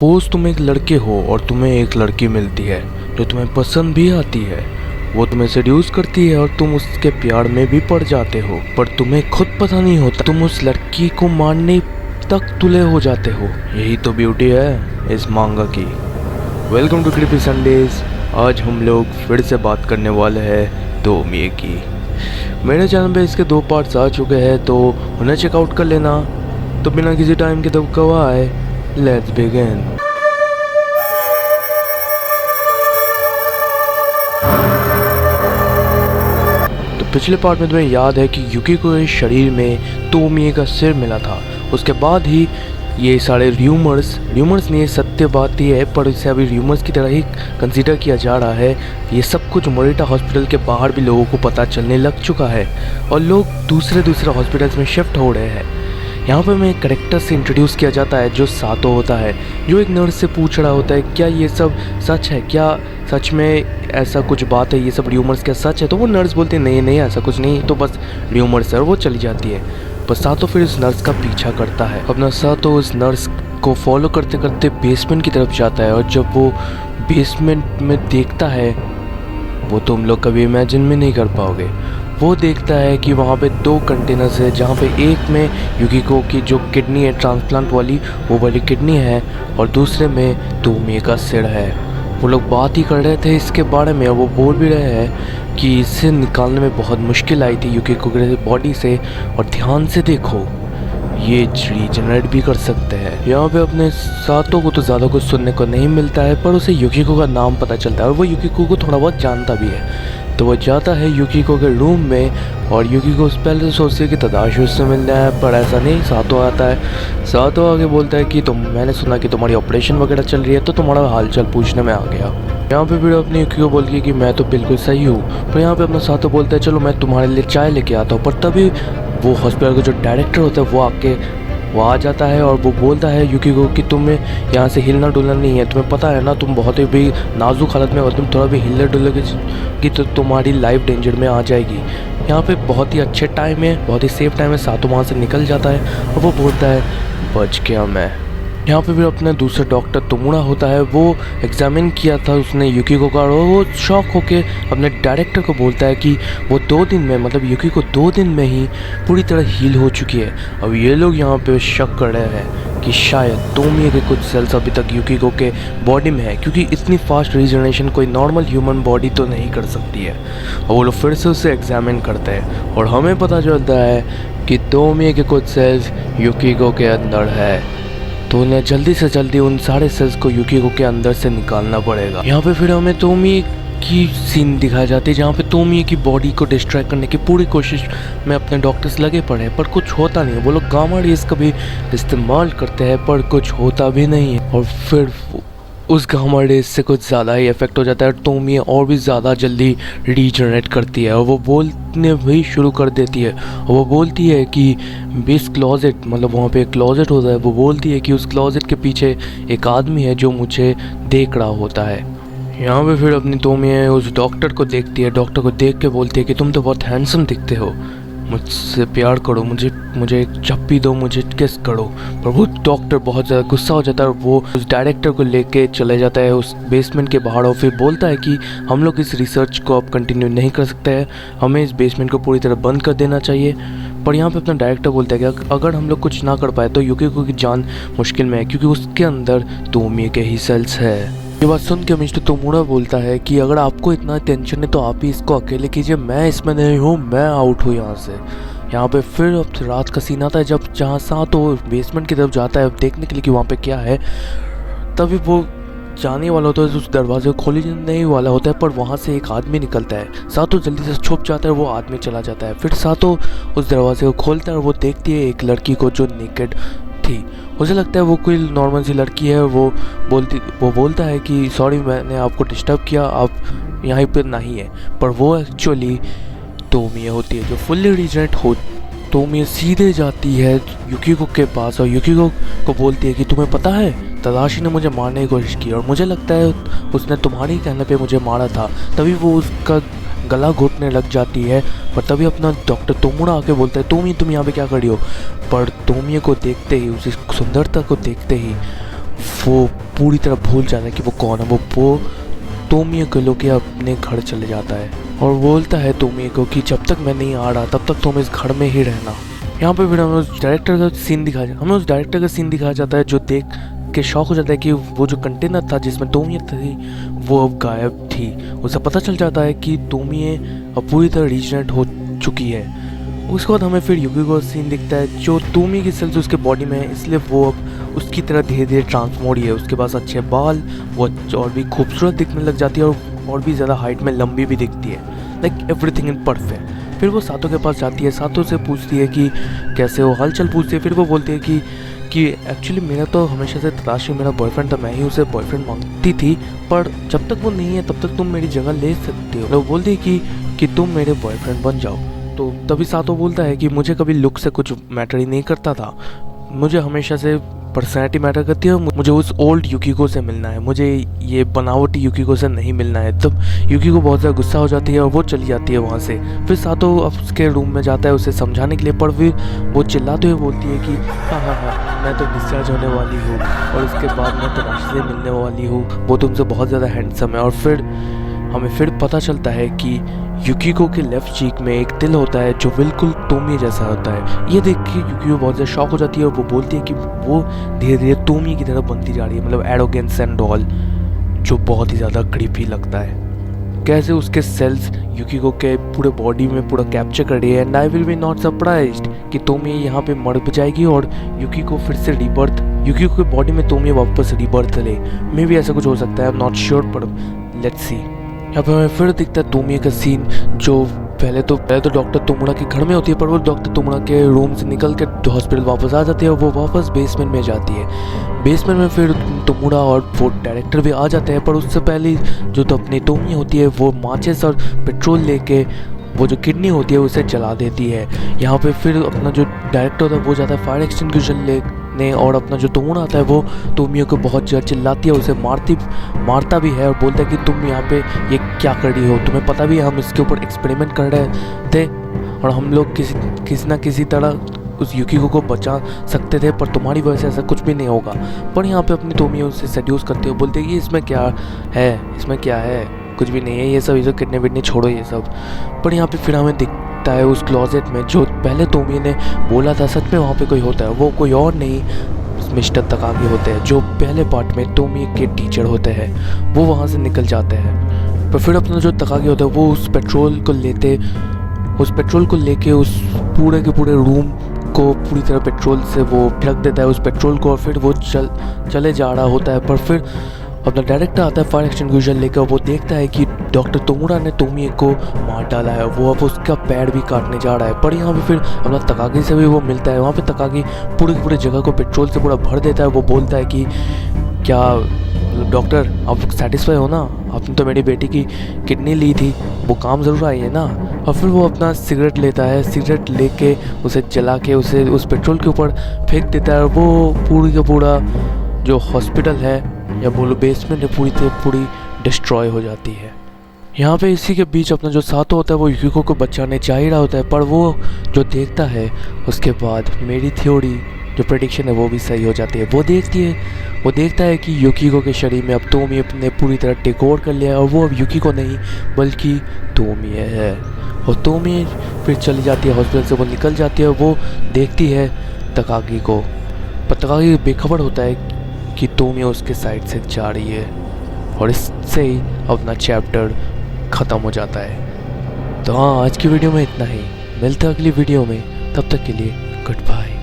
Suppose तुम एक लड़के हो और तुम्हें एक लड़की मिलती है जो तुम्हें पसंद भी आती है। वो तुम्हें सेड्यूस करती है और तुम उसके प्यार में भी पड़ जाते हो, पर तुम्हें खुद पता नहीं होता तुम उस लड़की को मारने तक तुले हो जाते हो। यही तो ब्यूटी है इस मांगा की। Welcome to creepy Sundays. आज हम लोग फिर से बात करने वाले हैं तोमिए की। मेरे चैनल पे इसके 2 पार्ट्स आ चुके हैं, तो उन्हें चेकआउट कर लेना। तो बिना किसी टाइम के दबकवाए लेट्स बिगिन। तो पिछले पार्ट में तुम्हें याद है कि युकिको के शरीर में तोमिए का सिर मिला था। उसके बाद ही ये सारे र्यूमर्स नहीं, सत्य बात ही है, पर इसे अभी र्यूमर्स की तरह ही कंसीडर किया जा रहा है। ये सब कुछ मोरिटा हॉस्पिटल के बाहर भी लोगों को पता चलने लग चुका है और लोग दूसरे हॉस्पिटल्स में शिफ्ट हो रहे हैं। यहाँ पर हमें कैरेक्टर से इंट्रोड्यूस किया जाता है जो सातो होता है, जो एक नर्स से पूछ रहा होता है क्या ये सब सच है, क्या सच में ऐसा कुछ बात है, ये सब र्यूमर्स क्या सच है। तो वो नर्स बोलती है नहीं ऐसा कुछ नहीं, तो बस र्यूमर्स है, और वो चली जाती है। पर सातो फिर उस नर्स का पीछा करता है। अपना सातो उस नर्स को फॉलो करते करते बेसमेंट की तरफ जाता है, और जब वो बेसमेंट में देखता है वो तुम लोग कभी इमेजिन भी नहीं कर पाओगे। वो देखता है कि वहाँ पे 2 कंटेनर्स है, जहाँ पे एक में युकिको की जो किडनी है ट्रांसप्लांट वाली, वो वाली किडनी है, और दूसरे में तोमिए का सिर है। वो लोग बात ही कर रहे थे इसके बारे में, और वो बोल भी रहे हैं कि इसे निकालने में बहुत मुश्किल आई थी युकिको के बॉडी से, और ध्यान से देखो ये रीजनरेट भी कर सकते हैं। यहाँ पे अपने सातों को तो ज़्यादा कुछ सुनने को नहीं मिलता है, पर उसे युकिको का नाम पता चलता है और वो युकिको को थोड़ा बहुत जानता भी है। तो वो जाता है युकिको के रूम में, और युकिको पहले सोचती है कि तदाशी उससे मिलना है, पर ऐसा नहीं। सातो आता है। सातो आगे बोलता है कि मैंने सुना कि तुम्हारी ऑपरेशन वगैरह चल रही है, तो तुम्हारा हालचाल पूछने में आ गया। यहाँ पे फिर अपनी युकिको बोलती है कि मैं तो बिल्कुल सही हूँ। पर यहाँ पे अपना सातो बोलता है चलो मैं तुम्हारे लिए चाय लेके आता हूँ। पर तभी वो हॉस्पिटल का जो डायरेक्टर होता है वो आ जाता है, और वो बोलता है युकिको कि तुम्हें यहाँ से हिलना डुलना नहीं है। तुम्हें पता है ना, तुम बहुत ही भी नाजुक हालत में हो, तुम थोड़ा भी हिलने डुलोगे तो तुम्हारी लाइफ डेंजर में आ जाएगी। यहाँ पे बहुत ही अच्छे टाइम है, बहुत ही सेफ टाइम है। सातो वहाँ से निकल जाता है और वो बोलता है बच गया मैं। यहाँ पे भी अपना दूसरा डॉक्टर तोमुरा होता है, वो एग्जामिन किया था उसने युकिको का, और वो शॉक होके अपने डायरेक्टर को बोलता है कि वो 2 दिन में, मतलब युकिको 2 दिन में ही पूरी तरह हील हो चुकी है। अब ये लोग यहाँ पे शक कर रहे हैं कि शायद तोमिए के कुछ सेल्स अभी तक युकिको के बॉडी में है, क्योंकि इतनी फास्ट रीजनरेशन कोई नॉर्मल ह्यूमन बॉडी तो नहीं कर सकती है। और वो लोग फिर से उसे एग्जामिन करते हैं और हमें पता चलता है कि तोमिए के कुछ सेल्स युकिको के अंदर है। तो उन्हें जल्दी से जल्दी उन सारे सेल्स को युकिको के अंदर से निकालना पड़ेगा। यहाँ पे फिर हमें तोमिए की सीन दिखाई जाती है, जहाँ पे तोमिए की बॉडी को डिस्ट्रॉय करने की पूरी कोशिश में अपने डॉक्टर्स लगे पड़े हैं, पर कुछ होता नहीं है। वो लोग गामा रेज का भी इस्तेमाल करते हैं, पर कुछ होता भी नहीं है। और फिर उस गामा रेज से कुछ ज़्यादा ही इफेक्ट हो जाता है, तोमिए और भी ज़्यादा जल्दी रीजनरेट करती है, और वो बोलने भी शुरू कर देती है। और वो बोलती है कि बेस क्लोजेट, मतलब वहाँ पे एक क्लोजेट होता है, वो बोलती है कि उस क्लोजेट के पीछे एक आदमी है जो मुझे देख रहा होता है। यहाँ पे फिर अपनी तोमिए उस डॉक्टर को देखती है, डॉक्टर को देख के बोलती है कि तुम तो बहुत हैंडसम दिखते हो, मुझसे प्यार करो, मुझे एक चप्पी दो, मुझे किस करो। पर वो डॉक्टर बहुत ज़्यादा गुस्सा हो जाता है और वो उस डायरेक्टर को लेके चले जाता है उस बेसमेंट के बाहर, और फिर बोलता है कि हम लोग इस रिसर्च को अब कंटिन्यू नहीं कर सकते हैं, हमें इस बेसमेंट को पूरी तरह बंद कर देना चाहिए। पर यहाँ पे अपना डायरेक्टर बोलता है कि अगर हम लोग कुछ ना कर पाए तो युकिको की जान मुश्किल में है, क्योंकि उसके अंदर तोमिए के ही सेल्स है। ये बात सुन के मिस्टर तोमुरा बोलता है कि अगर आपको इतना टेंशन है तो आप ही इसको अकेले कीजिए, मैं इसमें नहीं हूँ, मैं आउट हूँ यहाँ से। यहाँ पे फिर अब रात का सीन आता है, जब जहाँ सातो बेसमेंट की तरफ जाता है देखने के लिए कि वहाँ पे क्या है। तभी वो जाने वाला होता है, उस दरवाजे को खोलने नहीं वाला होता है, पर वहाँ से एक आदमी निकलता है। सातो जल्दी से छुप जाता है, वो आदमी चला जाता है। फिर सातो उस दरवाजे को खोलता है और वो देखती है एक लड़की को जो नेकेड थी। मुझे लगता है वो कोई नॉर्मल सी लड़की है। वो बोलता है कि सॉरी मैंने आपको डिस्टर्ब किया, आप यहाँ पर नहीं है। पर वो एक्चुअली तोमिए होती है जो फुल्ली रीजनरेट हो। तोमिए सीधे जाती है युकिको के पास और युकिको को बोलती है कि तुम्हें पता है तदाशी ने मुझे मारने की कोशिश की, और मुझे लगता है उसने तुम्हारे कहने पे मुझे मारा था। तभी वो उसका गला घोटने लग जाती है, पर तभी अपना डॉक्टर तोमुरा आके बोलता है तुम यहाँ पे क्या कर रही हो। पर तोमिए को देखते ही, उसी सुंदरता को देखते ही वो पूरी तरह भूल जाता है कि वो कौन है। वो तोमिया को लेके अपने घर चले जाता है और बोलता है तोमिया को कि जब तक मैं नहीं आ रहा तब तक तुम इस घर में ही रहना। यहाँ पे फिर हमें उस डायरेक्टर का सीन दिखाया जाता है जो देख के शौक हो जाता है कि वो जो कंटेनर था जिसमें तोमिया थी वो अब गायब थी। उसे पता चल जाता है कि तोमिया अब पूरी तरह रीजनरेट हो चुकी है। उसके बाद हमें फिर युकी को सीन दिखता है जो तोमिया की सेल्स उसके बॉडी में है, इसलिए वो अब उसकी तरह धीरे धीरे ट्रांसफॉर्म है। उसके पास अच्छे बाल, वो और भी खूबसूरत दिखने लग जाती है और भी ज़्यादा हाइट में लंबी भी दिखती है। Like everything in perfect. फिर वो सातो के पास जाती है, सातो से पूछती है कि कैसे हो, हालचाल पूछती है। फिर वो बोलती है कि एक्चुअली मेरा तो हमेशा से तलाशी मेरा बॉयफ्रेंड था, मैं ही उसे बॉयफ्रेंड मांगती थी, पर जब तक वो नहीं है तब तक तुम मेरी जगह ले सकते हो। वो बोलती है कि तुम मेरे बॉयफ्रेंड बन जाओ। तो तभी सातो बोलता है कि मुझे कभी लुक से कुछ मैटर ही नहीं करता था, मुझे हमेशा से पर्सनैलिटी मैटर करती है। मुझे उस ओल्ड युकिको से मिलना है, मुझे ये बनावटी युकिको से नहीं मिलना है। तब युकिको बहुत ज़्यादा गुस्सा हो जाती है और वो चली जाती है वहाँ से। फिर सातो अब उसके रूम में जाता है उसे समझाने के लिए, पर फिर वो चिल्लाते हुए बोलती है कि हाँ मैं तो डिस्चार्ज होने वाली हूँ और उसके बाद मैं तलाशी से मिलने वाली हूँ, वो तुमसे बहुत ज़्यादा हैंडसम है। और फिर हमें फिर पता चलता है कि युकिको के लेफ्ट चीक में एक दिल होता है जो बिल्कुल तोमिया जैसा होता है। ये देख के युकिको बहुत ज़्यादा शॉक हो जाती है और वो बोलती है कि वो धीरे धीरे तोमिया की तरह बनती जा रही है, मतलब एरोगेंस एंड ऑल, जो बहुत ही ज़्यादा क्रीपी लगता है। कैसे उसके सेल्स युकिको के पूरे बॉडी में पूरा कैप्चर कर रही है। And I will be not surprised कि तोमिया यहाँ पे मर जाएगी और युकिको फिर से रिबर्थ, युकिको के बॉडी में तोमिया वापस रिबर्थ ले। मे भी ऐसा कुछ हो सकता है, आई एम नॉट श्योर, पर लेट्स सी। यहाँ पे हमें फिर दिखता है तोमिया का सीन जो पहले तो डॉक्टर तोमुरा के घर में होती है, पर वो डॉक्टर तोमुरा के रूम से निकल के हॉस्पिटल वापस आ जाती है और वो वापस बेसमेंट में जाती है। बेसमेंट में फिर तोमुरा और वो डायरेक्टर भी आ जाते हैं, पर उससे पहले जो तो अपनी तोमिया होती है वो माचिस और पेट्रोल लेके वो जो किडनी होती है उसे जला देती है। यहाँ पे फिर अपना जो डायरेक्टर होता है वो जाता है फायर एक्सटिंग्विशर लेने और अपना जो तोमुरा आता है वो तोमिया को बहुत ज़्यादा चिल्लाती है, उसे मारता भी है और बोलता है कि तुम यहाँ पे ये क्या कर रही हो, तुम्हें पता भी है हम इसके ऊपर एक्सपेरिमेंट कर रहे थे और हम लोग किसी ना किसी तरह उस युकिको को बचा सकते थे, पर तुम्हारी वजह से ऐसा कुछ भी नहीं होगा। पर यहाँ पे अपनी तोमिया उसे सेड्यूस करते हुए बोलते हैं कि इसमें क्या है, कुछ भी नहीं है, ये सब किडनी विडनी छोड़ो ये सब। पर यहाँ पे फिर हमें दिखता है उस क्लोजेट में जो पहले तोमिया ने बोला था सच में वहाँ पे कोई होता है, वो कोई और नहीं मिस्टर तकागी होते हैं जो पहले पार्ट में तोमिया के टीचर होते हैं। वो वहाँ से निकल जाते हैं, पर फिर अपना जो तकागी होता है वो उस पेट्रोल को लेके उस पूरे के पूरे रूम को पूरी तरह पेट्रोल से वो ढक देता है उस पेट्रोल को और फिर वो चले जा रहा होता है। पर फिर अपना डायरेक्टर आता है फायर एक्सटिंग्विशर लेकर, वो देखता है कि डॉक्टर तोमुरा ने तोमिया को मार डाला है, वो अब उसका पैर भी काटने जा रहा है। पर यहाँ पे फिर अपना तकागी से भी वो मिलता है, वहाँ पे तकागी पूरी जगह को पेट्रोल से पूरा भर देता है। वो बोलता है कि क्या डॉक्टर आप सेटिस्फाई हो ना, आपने तो मेरी बेटी की किडनी ली थी, वो काम ज़रूर आई है ना। और फिर वो अपना सिगरेट लेता है, सिगरेट लेके उसे जला के उसे उस पेट्रोल के ऊपर फेंक देता है और वो पूरी का पूरा जो हॉस्पिटल है या बोलो बेसमेंट है पूरी डिस्ट्रॉय हो जाती है। यहाँ पे इसी के बीच अपना जो सातो होता है वो युकिको को बचाने जा ही रहा होता है, पर वो जो देखता है उसके बाद मेरी थ्योरी जो प्रेडिक्शन है वो भी सही हो जाती है। वो देखता है कि युकिको के शरीर में अब तोमिया ने पूरी तरह टेक ओवर कर लिया है और वो अब युकिको नहीं बल्कि तोमिया है। और तोमिया फिर चली जाती है हॉस्पिटल से, वो निकल जाती है और वो देखती है तकागी को, पर तकागी बेखबर होता है कि तोमिया उसके साइड से जा रही है और इससे ही अपना चैप्टर ख़त्म हो जाता है। तो हाँ, आज की वीडियो में इतना ही, मिलते हैं अगली वीडियो में, तब तक के लिए गुड बाय।